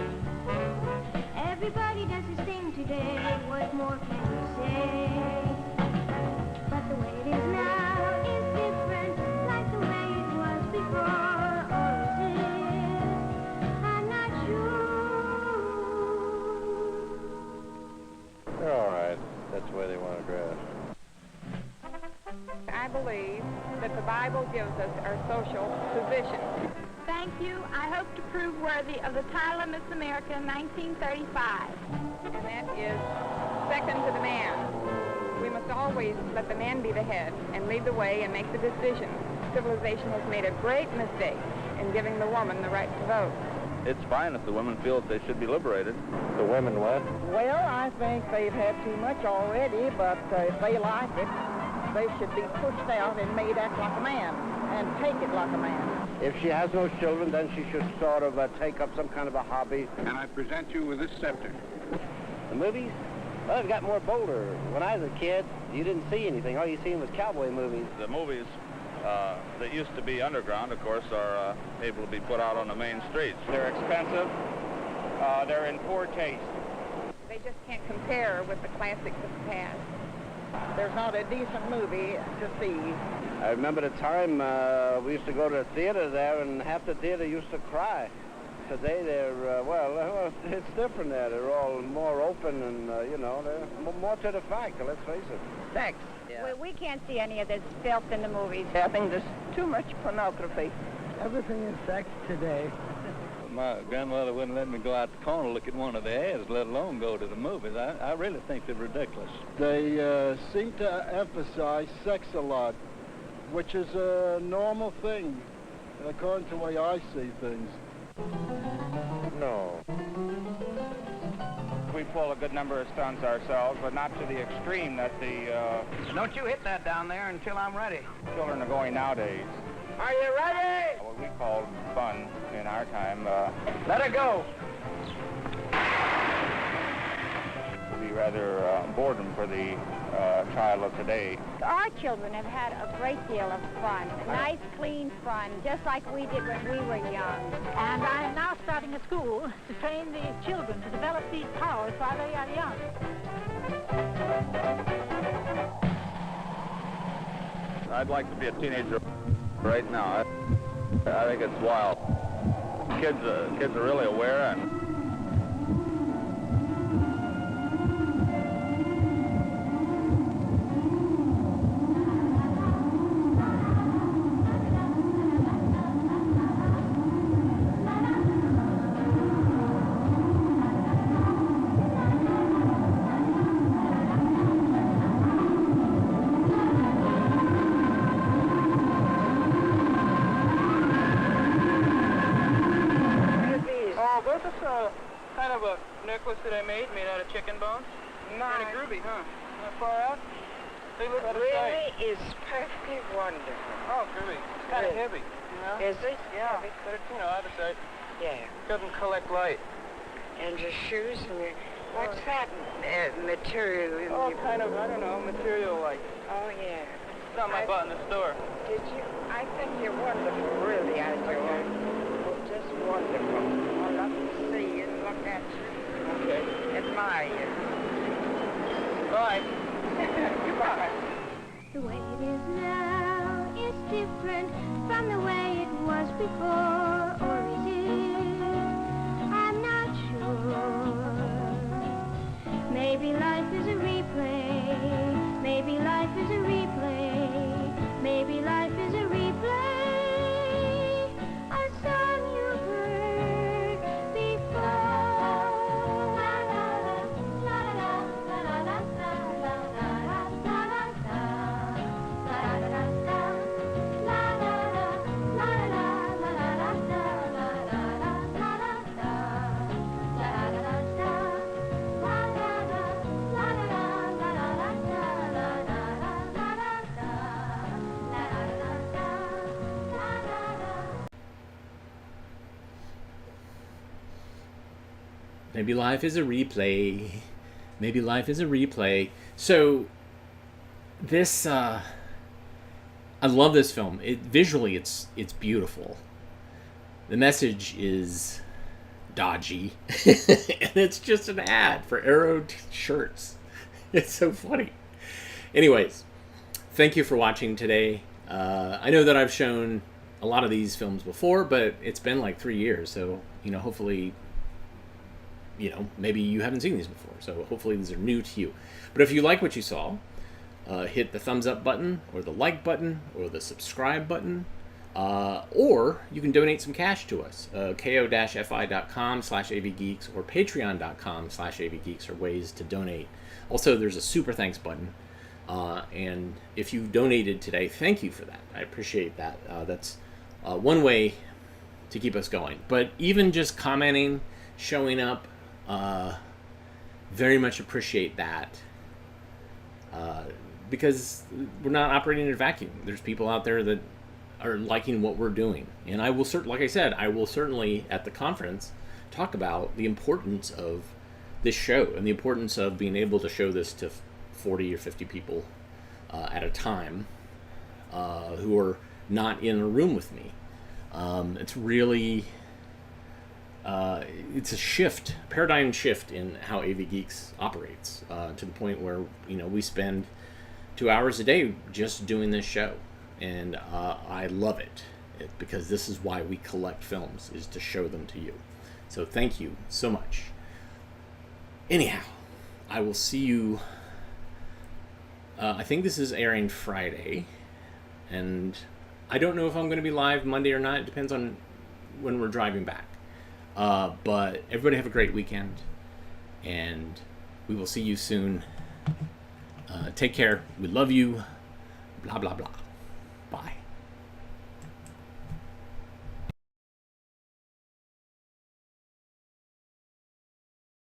Everybody does his thing today, what more can you say? But the way it is now is different, like the way it was before, or is it? I'm not sure. They're all right. That's the way they want to dress. I believe that the Bible gives us our social position. Thank you. I hope to prove worthy of the title of Miss America in 1935. And that is second to the man. We must always let the man be the head and lead the way and make the decisions. Civilization has made a great mistake in giving the woman the right to vote. It's fine if the women feel that they should be liberated. The women what? Well, I think they've had too much already, but if they like it, they should be pushed out and made act like a man and take it like a man. If she has no children, then she should sort of take up some kind of a hobby. And I present you with this scepter. The movies? Well, they've got more bolder. When I was a kid, you didn't see anything. All you seen was cowboy movies. The movies that used to be underground, of course, are able to be put out on the main streets. They're expensive. They're in poor taste. They just can't compare with the classics of the past. There's not a decent movie to see. I remember the time we used to go to the theater there, and half the theater used to cry. Today they're, well, it's different there. They're all more open and, you know, they're more to the fact, let's face it. Sex. Yeah. We can't see any of this filth in the movies. I think there's too much pornography. Everything is sex today. My grandmother wouldn't let me go out the corner look at one of the ads, let alone go to the movies. I really think they're ridiculous. They seem to emphasize sex a lot, which is a normal thing, according to the way I see things. No. We pull a good number of stunts ourselves, but not to the extreme that the... Don't you hit that down there until I'm ready. Children are going nowadays. Are you ready? What we called fun in our time. Let her go. Would be rather boredom for the child of today. Our children have had a great deal of fun, nice, clean fun, just like we did when we were young. And I am now starting a school to train the children to develop these powers while they are young. I'd like to be a teenager right now. I think it's wild. Kids are really aware, and kind of a necklace that I made out of chicken bones. Kind of groovy, huh? Not far out. They look out of sight. Is perfectly wonderful. Oh, groovy. It's kind of heavy. You know? Is it? Yeah. But it's, you know, out of sight. Yeah. Doesn't collect light. And your shoes and your... What's that material? Oh, kind of, I don't know, material like. Oh, yeah. It's something I bought in the store. Did you? I think you're wonderful, really, I do. Just wonderful. I love to see you and look at you. Okay. Admire you. Bye. Goodbye. The way it is now is different from the way it was before, or is it? I'm not sure. Maybe life is a replay life is a replay. Maybe life is a replay. A song you've heard before. La la la la la la la la la la la la la Maybe life is a replay. Maybe life is a replay. So, this, I love this film. Visually, it's beautiful. The message is dodgy. And it's just an ad for Arrow shirts. It's so funny. Anyways, thank you for watching today. I know that I've shown a lot of these films before, but it's been like 3 years. So, hopefully, maybe you haven't seen these before. So hopefully these are new to you. But if you like what you saw, hit the thumbs up button or the like button or the subscribe button. Or you can donate some cash to us. ko-fi.com/avgeeks or patreon.com/avgeeks are ways to donate. Also, there's a super thanks button. And if you donated today, thank you for that. I appreciate that. That's one way to keep us going. But even just commenting, showing up, very much appreciate that. Because we're not operating in a vacuum. There's people out there that are liking what we're doing. And I will like I said, I will certainly at the conference talk about the importance of this show and the importance of being able to show this to 40 or 50 people at a time who are not in a room with me. It's really it's a shift, paradigm shift in how AV Geeks operates, to the point where we spend 2 hours a day just doing this show, and I love it because this is why we collect films, is to show them to you. So thank you so much. Anyhow, I will see you. I think this is airing Friday, and I don't know if I'm going to be live Monday or not. It depends on when we're driving back. But everybody have a great weekend, and we will see you soon. Take care. We love you. Blah, blah, blah.